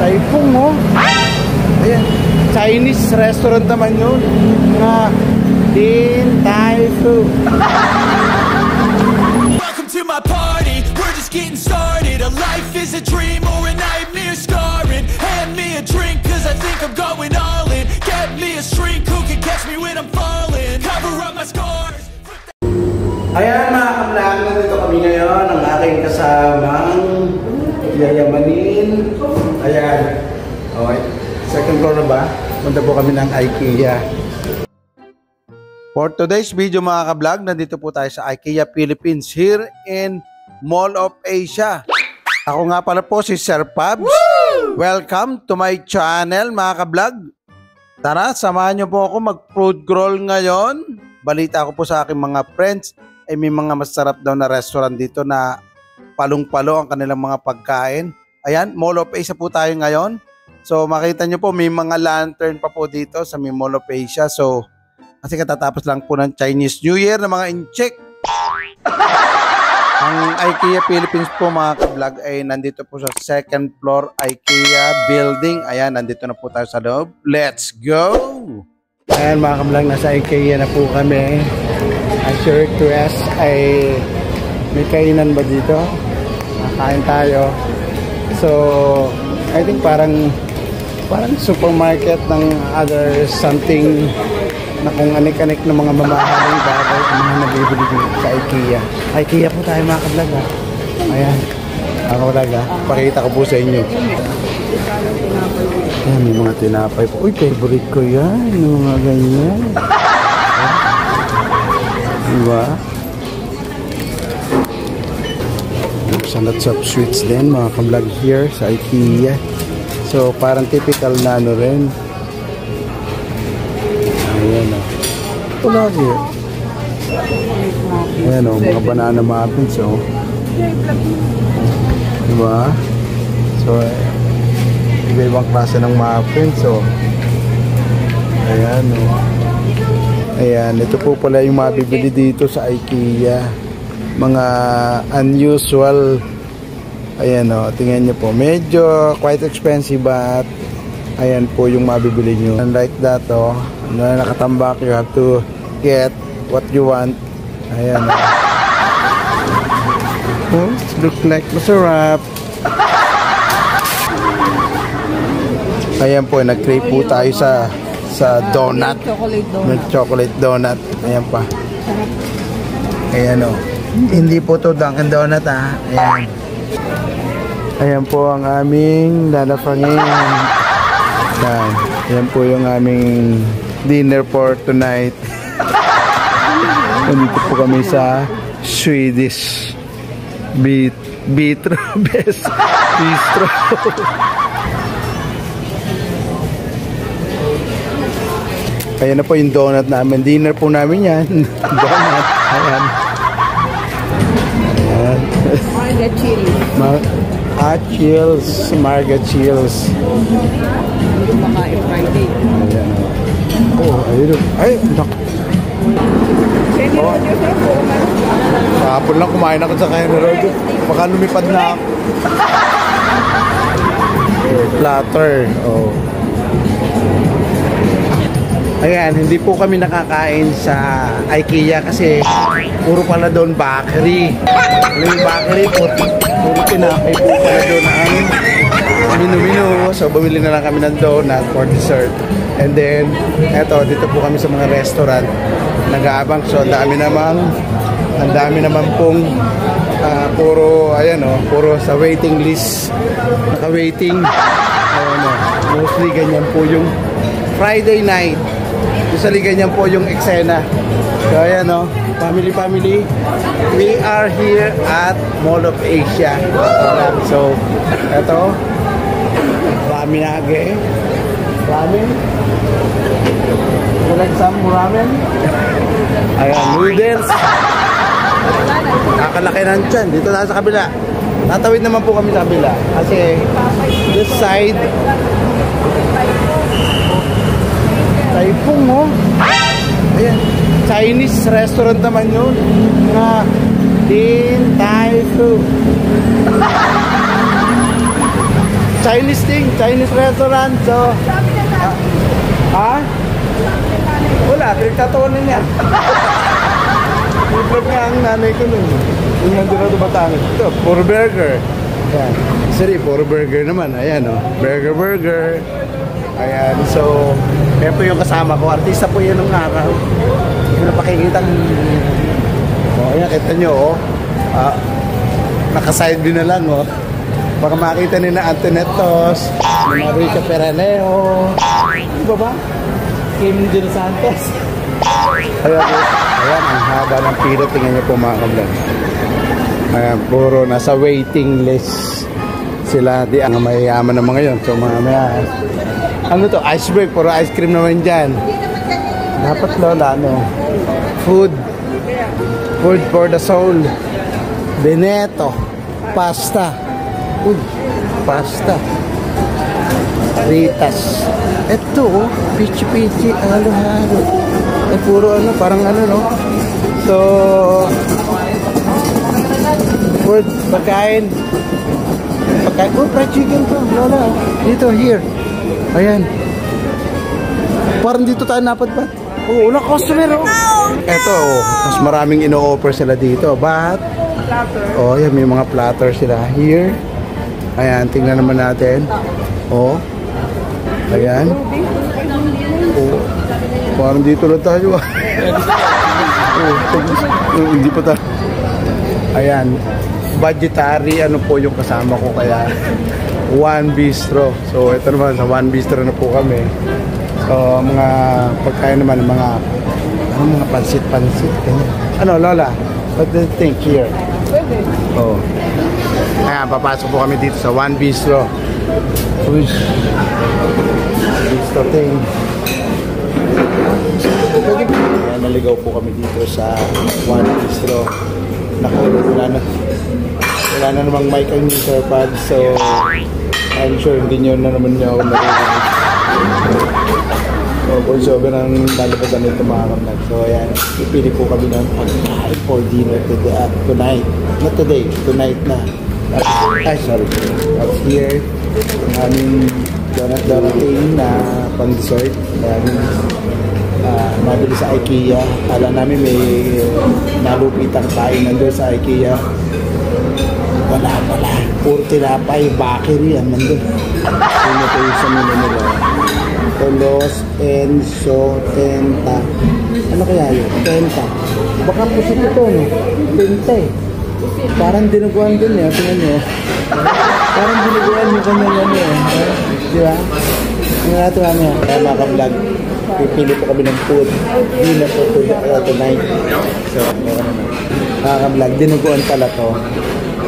Taipong, oh. Ayan. Chinese restaurant naman yun. Nga. Din Tai Fu. Welcome to my party. We're just getting started. A life is a dream or a nightmare scarring. Hand me a drink cause I think I'm going all in. Get me a shrink who can catch me when I'm falling. Cover up my scars. Ayan mga kablog, nandito kami ngayon. Ang aking kasamang yayamanin. Ayan. Okay. Second floor na ba? Punta po kami ng IKEA. For today's video mga kablog, nandito po tayo sa IKEA Philippines here in Mall of Asia. Ako nga pala po si Sir Pabs. Woo! Welcome to my channel mga kablog. Tara, samahan niyo po ako mag-food crawl ngayon. Balita ko po sa aking mga friends ay may mga masarap daw na restaurant dito na palong-palo ang kanilang mga pagkain. Ayan, Mall of Asia po tayo ngayon. So makita nyo po may mga lantern pa po dito sa Mall of Asia. So kasi katatapos lang po ng Chinese New Year na mga incheck. Ang IKEA Philippines po mga kablog ay nandito po sa second floor IKEA building. Ayan, nandito na po tayo sa loob. Let's go! Ayan mga kablog, nasa IKEA na po kami. As your request ay may kainan ba dito? Kain tayo. So, I think parang supermarket ng other something na kung anik-anik ng mga mamahaling bagay ang mga nabibili dito sa IKEA. IKEA po tayo mga kablog ha. Ayan. Mga kablog ha. Pakita ko po sa inyo. Ayan, may mga tinapay po. Uy, favorite ko yan. Yung mga ganyan. Diba? Lots of sweets din mga kablog here sa IKEA. So parang typical na ano rin. Ayan o. Ito lagi. Ayan o, mga banana muffins o. Diba? So iba-ibang klase ng muffins o. Ayan o. Ayan, ito po pala yung mabibili dito sa IKEA. Mga unusual. Ayan o, tingnan nyo po. Medyo quite expensive but ayan po yung mabibili nyo. And like that o, na nakatambak, you have to get what you want. Ayan o. Oh, look like masarap. Ayan po, nag-crave po tayo sa donut. Chocolate donut. Ayan pa. Ayan o. Hindi po to Dunkin Donut ha. Ayan. Ayan po ang aming lalapangin. Ayan. Ayan po yung aming dinner for tonight. Nandito po kami sa Swedish Bistro. Bistro. Ayan na po yung donut namin. Dinner po namin yan. Donut. Ayan. Marga chills. Chills. Marga chills. Hindi makain Friday. Ayan. Oh, ayun. Ay, naku. Kahapon lang kumain ako sa Kenny Road. Baka lumipad na ako. Platter. Oh. Ayan, hindi po kami nakakain sa IKEA kasi puro pala doon bakery. Yung bakery, puro tinapay po pala doon ang minu-minu. So, bumili na lang kami ng donut for dessert. And then, eto, dito po kami sa mga restaurant. Nag-aabang. So, ang dami naman pong puro, ayan o, puro sa waiting list. Naka-waiting. Ayan o, mostly ganyan po yung Friday night. Usually ganyan po yung eksena. So ayan o, family. We are here at Mall of Asia. So, eto. Ramen age. Ramen. Like some ramen. Ayan, noodles. Kakalaki ng tiyan. Dito na sa kabila. Tatawid naman po kami sa kabila. Kasi this side Taipong oh. Ayan. Chinese restaurant naman yun. Nga Din Tai Fu. Chinese thing, Chinese restaurant. So, ha? Wala, pinagtatawanan niya. Vlog nga ang nanay ko nun. Yung nandun na Batangas. Ito, puro burger. Ayan. Sorry, puro burger naman. Ayan, oh. Burger. Ayan, so, kaya po yung kasama ko. Artista po yan ng araw. Hindi ko na pakikita. Oh, ayan, kita nyo, oh. Naka-side view na lang, oh. Baka makita nila Antonetos, Marica Peraneo. Di ba ba? Kim De Los Santos. Ayan, ang haba ng pila. Tingnan niyo po mga kablan. Ayan, puro nasa waiting list sila. Di ang mayayaman ng mga yun. So mga ano to? Iceberg. Puro ice cream naman dyan. Dapat lola, ano? Food for the soul. Beneto. Pasta. Pasta. Ritas. Ito, oh, pichi-pichi, halo-halo. Eh, puro ano, parang ano, no? So, food, pagkain. Oh, fried chicken to, lola. Dito, here. Ayan. Parang dito tayo napadpat. Oo, una customer, oh. Ito, oh, mas maraming ino-offer sila dito. But, oh, yan, may mga platter sila here. Ayan, tingnan naman natin. Oh. Ayan. Oh. Parang dito na tayo. Oh, hindi pa tayo. Ayan. Budgetary, ano po yung kasama ko, kaya One Bistro. So, ito naman, sa One Bistro na po kami. So, mga pagkain naman, mga pansit-pansit. Ano, Lola? What do you think here? Oh. Ayan, papasok po kami dito sa One Bistro. Bistro thing. Ayan, naligaw po kami dito sa One Bistro. Naku, wala na namang mic ang Mr. Pad. So, I'm sure hindi nyo na naman nyo ako narinig. So, voiceover ang lalabasan nito mga kamnag. So, ayan, ipili po kami ng pagkain for dinner tonight. Not today, tonight na. Ay, sorry. Up here, aming donut na pang-dessert. Nabili sa IKEA. Alam namin may nalupitang kain nandun sa IKEA. Wala. Puro tinapay, bakery yan nandun. Yun po yung sa nila nila. Tolos, Enso, Tenta. Ano kaya yun? Tenta. Baka po siya ito, no? Tenta eh. Parang dinuguan din eh. Tingnan nyo. Parang dinuguan yung kanyang ano eh. Di ba? Yung natin ano yan. Kaya mga ka-vlog, pipili po kami ng food. Dinner po tonight. So, mga ka-vlog, dinuguan pala to.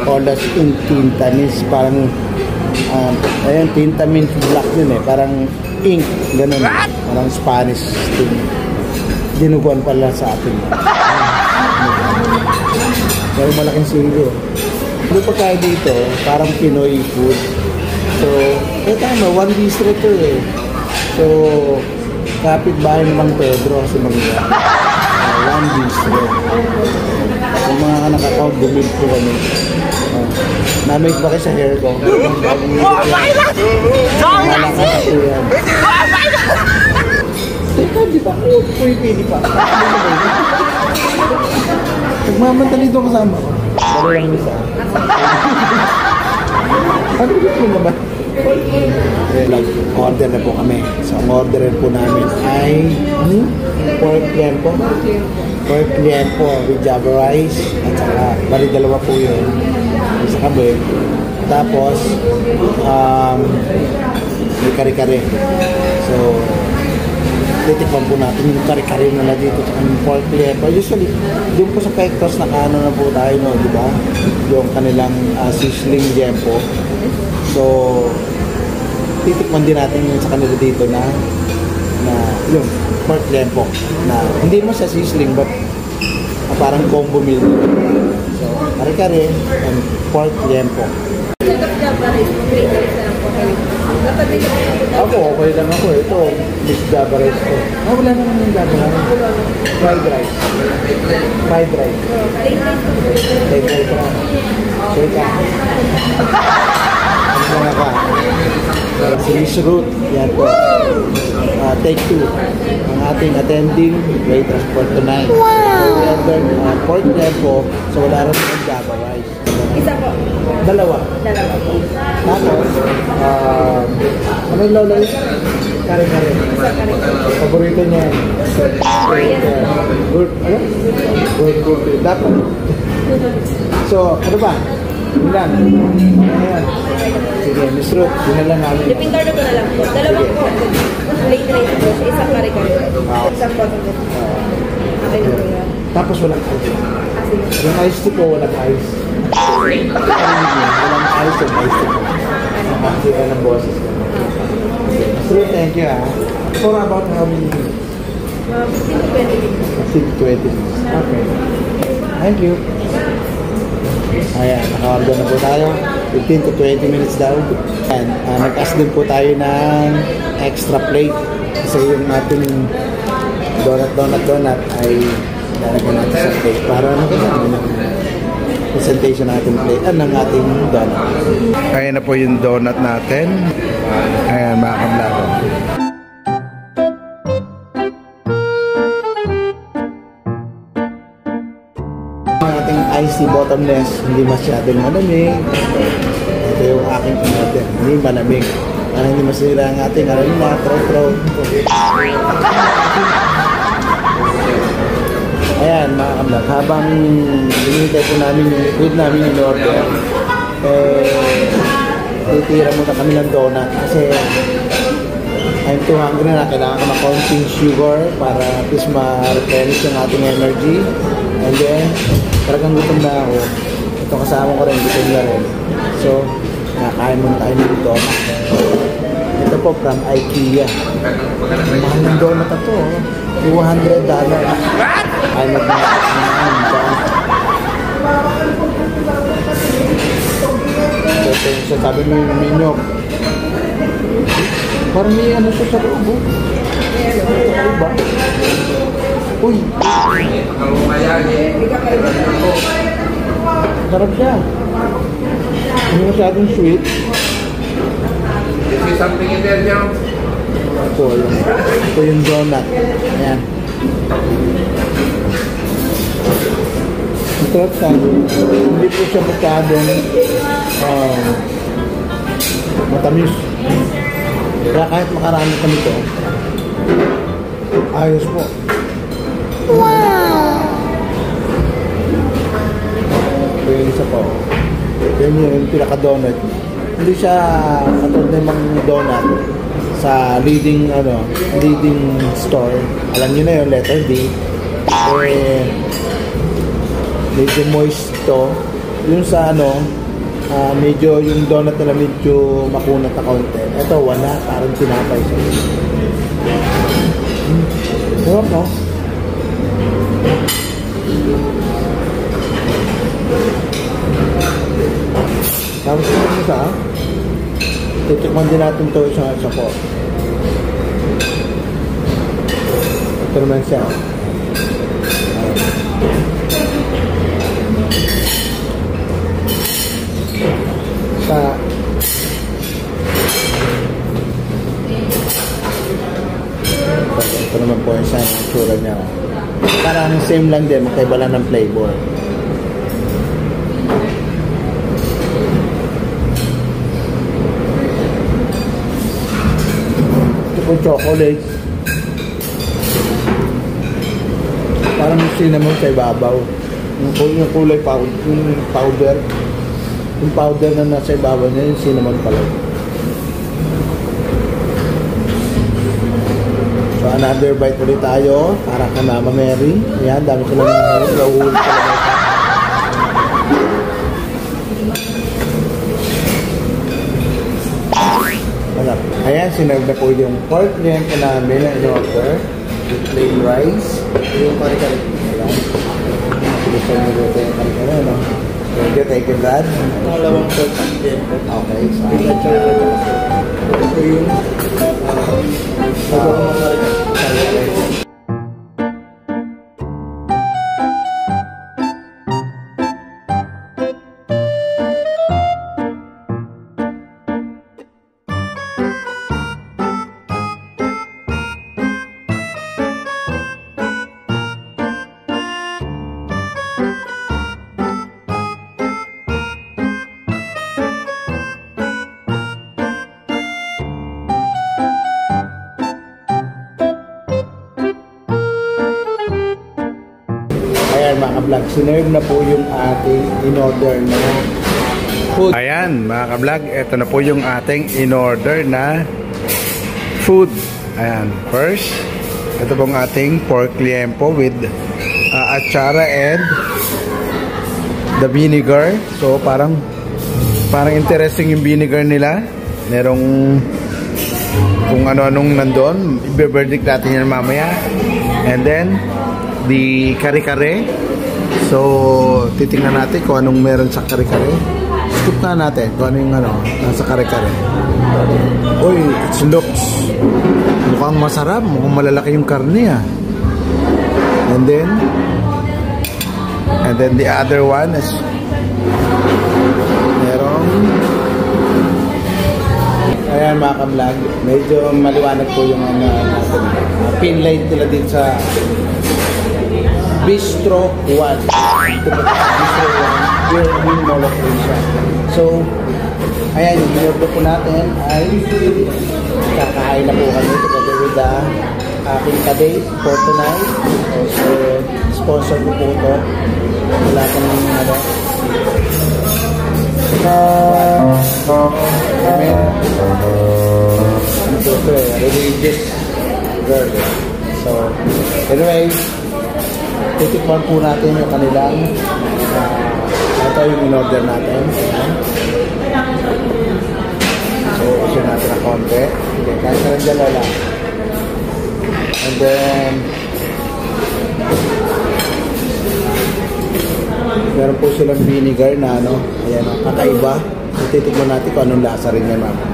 Olas in tinta means parang ayun, tinta means black yun eh. Parang ink. Ganun. Parang Spanish thing. Dinuguan pala sa atin. Pero malaking silo. Yung pagkain dito, parang Pinoy food. So, tama, One Bistro to eh. So, kapitbahay ng Pedro kasi mga One Bistro. Yung mga nakakount, bumili po kami. Namig ba kayo sa hair ko? Teka, di ba? Pwede pa. Nagmamantali ito kasama ko. Dalo lang isa. Ano gusto mo ba? Order na po kami. So, ang orderin po namin ay pork liempo. Pork liempo with java rice. At saka, bali dalawa po yun. Isa kami. Tapos, may kare-kare. So, titikpan po natin yung kare-kare nila dito sa pork liempo. Usually, doon po sa Pectos nakaano na po tayo, no, di ba? Yung kanilang sizzling liempo. So, titikman din natin yung sa kanila dito na yung pork liempo na hindi naman sa sizzling but parang combo meal. So, kare-kare and pork liempo. Ako, okay lang ako. Ito, Miss Java rice ko. Wala naman yung Java rice. Fried rice. Fried rice. Fried rice. So, ika. mga ka. Si Miss Ruth, yan po. Take 2. Ang ating attending, way transport tonight. Wow! We ordered pork po, so wala rin yung Java rice. Isa po. Dalawa. Dalawa po. Tapos, ano yung lola yun? Kare-kare. Isa ka rin. Paborito niya yan. Good, ano? Good. Dapat. So, ano ba? Yun lang. Ayan. Sige, Miss Ruth, yun na lang namin. Dipintar na ko na lang po. Dalawang po. Late rice po. Isang kare-kare. Isang po. Okay na po yan. Tapos walang ice. Yung ice tea po, walang ice. Walang ice and ice tea po. Kasi ka ng boses ka. Miss Ruth, thank you ha. For about how many minutes? 15 to 20 minutes. 20 minutes. Okay. Thank you. Ayan, naka-order na po tayo. 15 to 20 minutes daw. And nag-ask din po tayo ng extra plate. Kasi yung ating donut ay lalagyan natin sa plate. Para nakasama ng presentation natin plate. Ng ating donut. Ayan na po yung donut natin. Ayan, mga kamlago. Ating iced tea bottomless, hindi masyadong malamig. Ito yung aking order, hindi malamig. Para hindi masira ang ating arena, throw. Ayan, mga kamlag, habang binintay po namin yung food namin in order, titira muna kami ng donut kasi I'm too hungry na. Kailangan ko ng konting sugar para at least ma-replenish yung ating energy. And then, talagang gutom na ako. Ito kasama ko rin, gutom na rin. So, nakain muna tayo nito. Ito po from IKEA. Mahal ng donut na to. $200. Ay, ito yung sasabi mo yung menu. Parang may ano siya sa loob. Diba? Uy! Sarap siya. Hindi masyadong sweet. Is there something in there, John? Ito yung donut. Ayan. Sarap siya. Hindi po siya masyadong matamis. Kaya kahit makarami kami ito, ayos po. Wow! Ito yung isa po. Yun yung pinaka-donut. Hindi siya katulad ng mga donut sa leading store. Alam nyo na yun, letter D. Medyo moist to. Yung sa medyo yung donut na medyo makunat na kaunti. Ito wala, parang tinapay siya. Sarap no? Tapos ito isa, titikman din natin ito isa po. Ito naman siya. Ito naman po yung tsura niya. Parang same lang din, magkaiba lang ng flavor. Ito po chocolate. Parang may cinnamon sa ibabaw. Yung kulay powder. Yung powder na nasa ibabaw niya, yung cinnamon pala. So another bite ulit tayo para kay Mama Mary. Ayan, dami ko lang nahuli talaga. Ayan, sinerve na po yung pork limp namin na in-order with plain rice. Yung kare-kare. Ayan. Gusto nyo dito yung kare-kare, no? Thank you, God. Pangalawang pork limp. Okay. Ito yung kare-kare. ka-vlog, sinerve na po yung ating in-order na food. Ayan mga ka-vlog, ito na po yung ating in-order na food. Ayan, first, ito pong ating pork liempo with atsara and the vinegar. So parang interesting yung vinegar nila. Merong kung ano-anong nandun. I-verdict natin yan mamaya. And then the kare-kare. So titingnan natin kung anong meron sa kare-kare. Scoop nga natin kung ano yung nasa kare-kare. Uy, it looks mukhang masarap. Mukhang malalaki yung karne And then the other one is merong ayan mga ka-vlog, medyo maliwanag po yung natin. Pin light nila din sa Bistro 1. Bistro 1 pure wing moloch din siya. So ayan, yung order po natin ay kakain na po kami together with the aking kadate for tonight. Also sponsor ko po ito. Wala kang religious girl. So anyway, titikman po natin yung kanilang ito yung in-order natin. So kasi natin na konti. Okay, kahit na lang dala lang. And then meron po silang vinegar na ayan, kakaiba. Titikman natin kung anong lasa rin yan mama.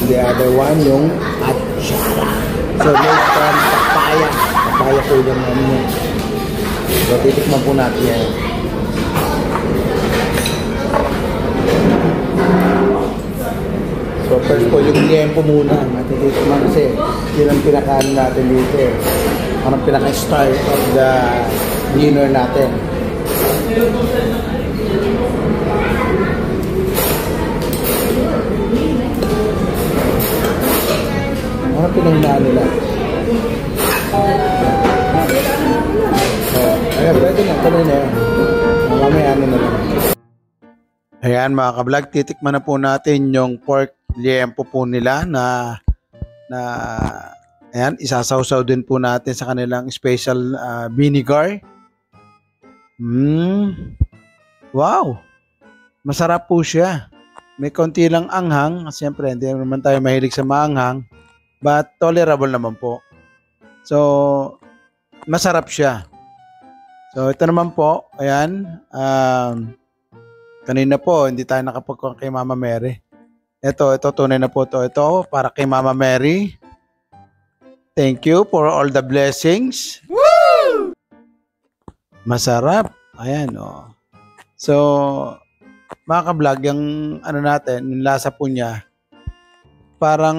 The other one yung atsara. So made from papaya. Papaya po yung So titikman po natin yan. So first po yung liempo muna. Titikman kasi yun ang pinakaano natin dito. Ang pinaka-start of the dinner natin. Ano pinagdaan nila? Ayan, pwede na. Tuloy na yan. Mamaya na lang. Ayan mga ka-vlog, titikman na po natin yung pork liempo po nila na ayan, isasawsaw din po natin sa kanilang special vinegar. Wow! Masarap po siya. May konti lang anghang. Siyempre, hindi naman tayo mahilig sa maanghang. But tolerable naman po. So, masarap siya. So, ito naman po. Ayan. Kanina po, hindi tayo nakapagkuha kay Mama Mary. Ito, tunay na po ito. Ito, para kay Mama Mary. Thank you for all the blessings. Woo! Masarap. Ayan, So, mga ka-vlog, yung natin, yung lasa po niya, parang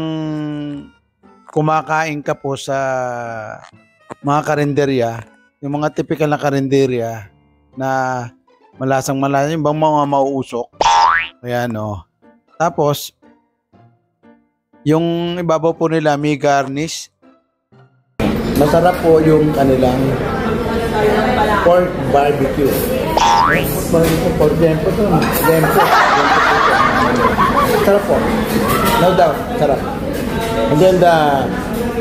kumakain ka po sa mga karinderya, yung mga typical na karinderya na malasang-malasa, yung bang mga mauusok. Ayan, Tapos, yung ibabaw po nila, may garnish. Masarap po yung kanilang pork barbecue. Pork lempo to. Lempo. Sarap po. No doubt. Sarap. And then the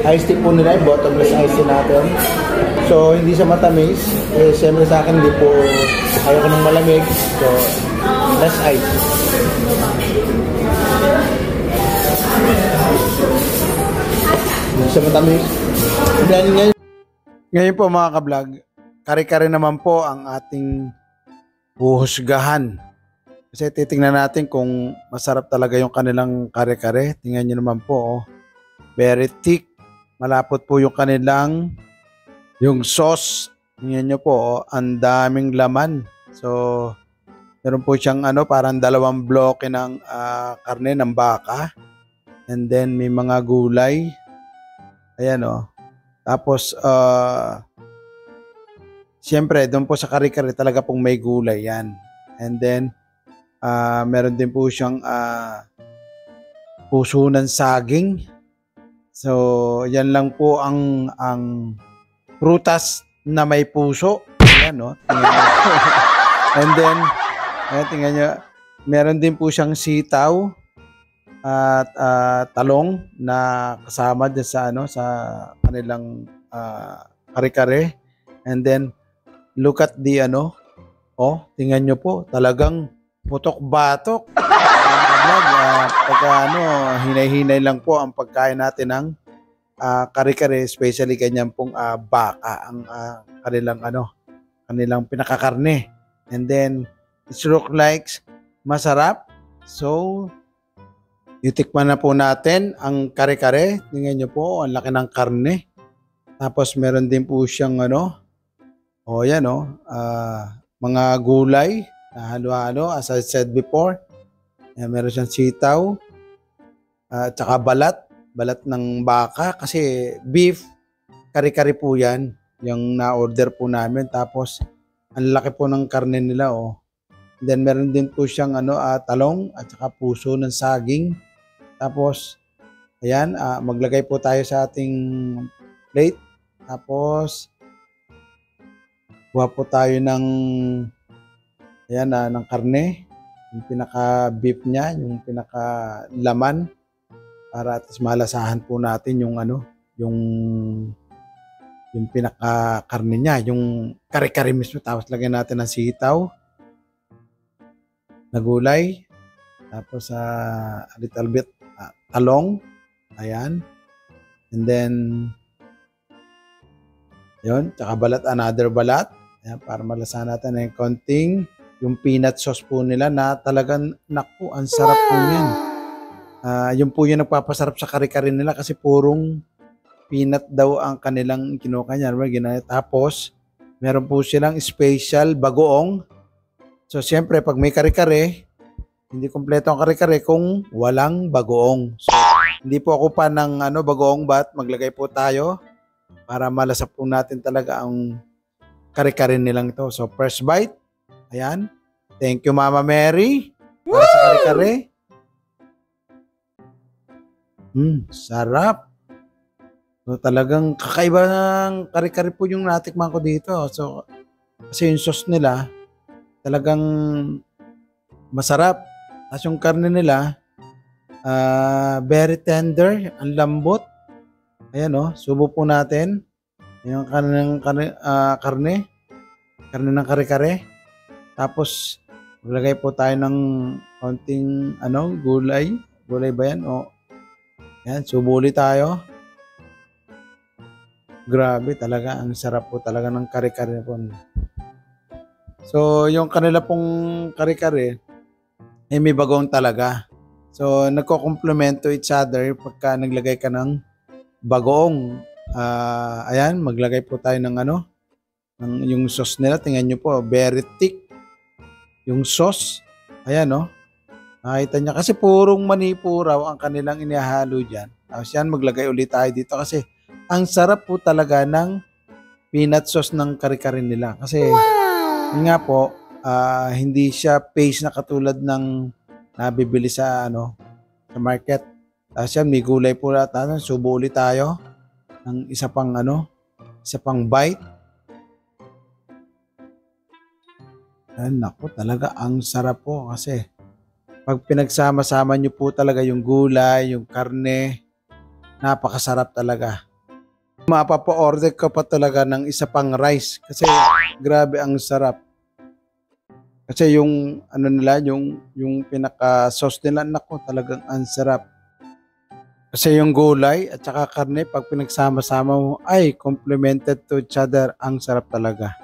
iced tea po nila, bottomless iced tea natin. So, hindi siya matamis. Siyempre sa akin, hindi po ayoko ng malamig. So, less ice. Hindi siya matamis. And then, ngayon po mga ka-vlog, kare-kare naman po ang ating huhusgahan. Kasi titingnan natin kung masarap talaga yung kanilang kare-kare. Tingnan nyo naman po. Very thick. Malapot po yung kanilang yung sauce. Tingnan nyo po. Ang daming laman. So, meron po siyang parang 2 bloke ng karne ng baka. And then may mga gulay. Ayan Tapos, siyempre, doon po sa kare-kare talaga pong may gulay yan. And then, meron din po siyang puso ng saging. So, yan lang po ang prutas na may puso. Ayan, no? Tingnan nyo po. And then, ayan, tingnan nyo. Meron din po siyang sitaw at talong na kasama din sa, sa kanilang kare-kare. And then, look at the, tingnan nyo po. Talagang putok-batok. Pagka hinay-hinay lang po ang pagkain natin ng kare-kare, especially ganyan pong baka ang kanilang pinakakarne. And then it look like masarap. So itikman na po natin ang kare-kare. Tingnan nyo po, ang laki ng karne. Tapos meron din po siyang mga gulay na halo-halo, as I said before. Meron siyang sitaw, tsaka balat ng baka, kasi beef, kari-kari po yan, yung na-order po namin. Tapos, ang laki po ng karne nila, Then, meron din po siyang talong at saka puso ng saging. Tapos, ayan, maglagay po tayo sa ating plate. Tapos, kuha po tayo ng karne. Yung pinaka-beef niya, yung pinaka-laman, para at least malasahan po natin yung pinaka-karne niya, yung kare-kare mismo. Tapos lagyan natin ng sitaw na gulay, tapos a little bit talong, ayan, and then yun, tsaka balat, another balat, ayan, para malasahan natin yung konting yung peanut sauce po nila na talagang, naku, ang sarap po yan. Yun po yung nagpapasarap sa kare-kare nila, kasi purong peanut daw ang kanilang kinuha niya. Tapos, meron po silang special bagoong. So, siyempre, pag may kare-kare, hindi kompleto ang kare-kare kung walang bagoong. So, hindi po ako pa ng bagoong, but maglagay po tayo para malasap po natin talaga ang kare-kare nilang ito. So, first bite. Ayan. Thank you, Mama Mary. Para sa kare-kare. Sarap. So, talagang kakaiba ng kare-kare po yung natikman ko dito. So, kasi yung sauce nila, talagang masarap. At yung karne nila, very tender, ang lambot. Ayan, subo po natin. Yung karne ng kare-kare. Tapos, maglagay po tayo ng konting gulay. Gulay ba yan? Yan, subo ulit tayo. Grabe, talaga. Ang sarap po talaga ng kare-kare po. So, yung kanila pong kare-kare, may bagong talaga. So, nagko-complement to each other pagka naglagay ka ng bagoong. Ayan, maglagay po tayo ng yung sauce nila. Tingnan nyo po, very thick. Yung sauce, ayan, nakita niya, kasi purong mani po raw ang kanilang inihalo dyan. Tapos yan, maglagay ulit tayo dito, kasi ang sarap po talaga ng peanut sauce ng kare-kare nila. Kasi, yun nga po, hindi siya paste na katulad ng nabibili sa market. Tapos yan, may gulay po lahat. Subo ulit tayo ng isa pang bite. Naku, talaga ang sarap po, kasi pag pinagsama-sama nyo po talaga yung gulay, yung karne, napakasarap talaga. Mapapa-order ka pa talaga ng isa pang rice, kasi grabe ang sarap. Kasi yung nila, yung pinaka-sauce nila, naku, talagang ang sarap. Kasi yung gulay at saka karne, pag pinagsama-sama mo, ay complemented to each other, ang sarap talaga.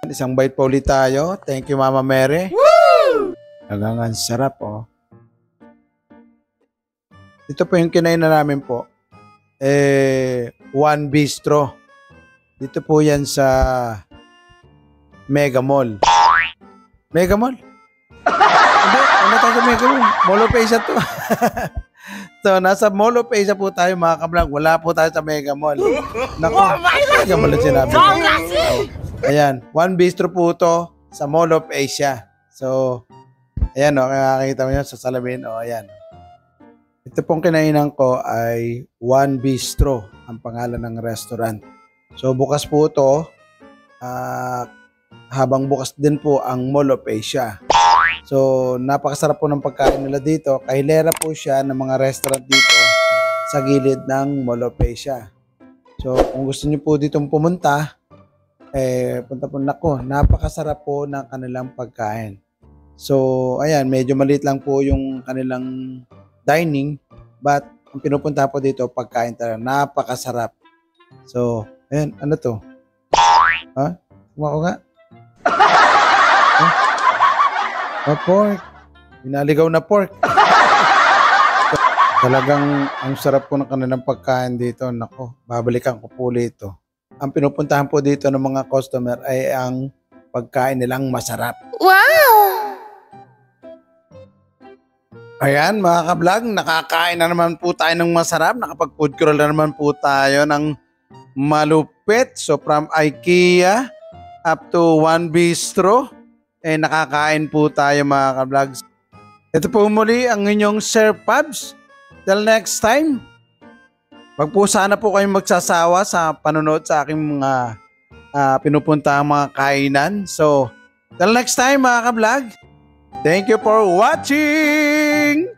Isang bite pa ulit tayo. Thank you, Mama Mary. Woo! Talagang sarap, Ito po yung kinain na namin po. One Bistro. Dito po yan sa Mega Mall. Mega Mall? Hindi, tayo sa Mega Mall. Mall of Asia to. So, nasa Mall of Asia po tayo, mga kablog. Wala po tayo sa Mega Mall. Naku, Mega Mall ang sinabi ko. Ayan, One Bistro po ito sa Mall of Asia. So, ayan, nakakita mo yan sa salamin. Ayan. Ito pong kinainan ko ay One Bistro, ang pangalan ng restaurant. So, bukas po ito. habang bukas din po ang Mall of Asia. So, napakasarap po ng pagkain nila dito. Kahilera po siya ng mga restaurant dito sa gilid ng Mall of Asia. So, kung gusto niyo po ditong pumunta, punta po. Nako, napakasarap po ng kanilang pagkain. So, ayan, medyo maliit lang po yung kanilang dining, but ang pinupunta po dito, pagkain talaga, napakasarap. So, ayan, ano to? Ha? Kumako nga? Pork. Binaligaw na pork. Talagang ang sarap po ng kanilang pagkain dito. Nako, babalikan ko po dito. Ang pinupuntahan po dito ng mga customer ay ang pagkain nilang masarap. Wow! Ayan mga ka-vlog, nakakain na naman po tayo ng masarap. Nakapag-food crawl na naman po tayo ng malupit. So from IKEA up to One Bistro, nakakain po tayo mga ka-vlogs. Ito po muli ang inyong Sir Pabs. Till next time, wag po sana po kayong magsasawa sa panonood sa aking mga pinupunta mga kainan. So, till next time mga ka-vlog, thank you for watching!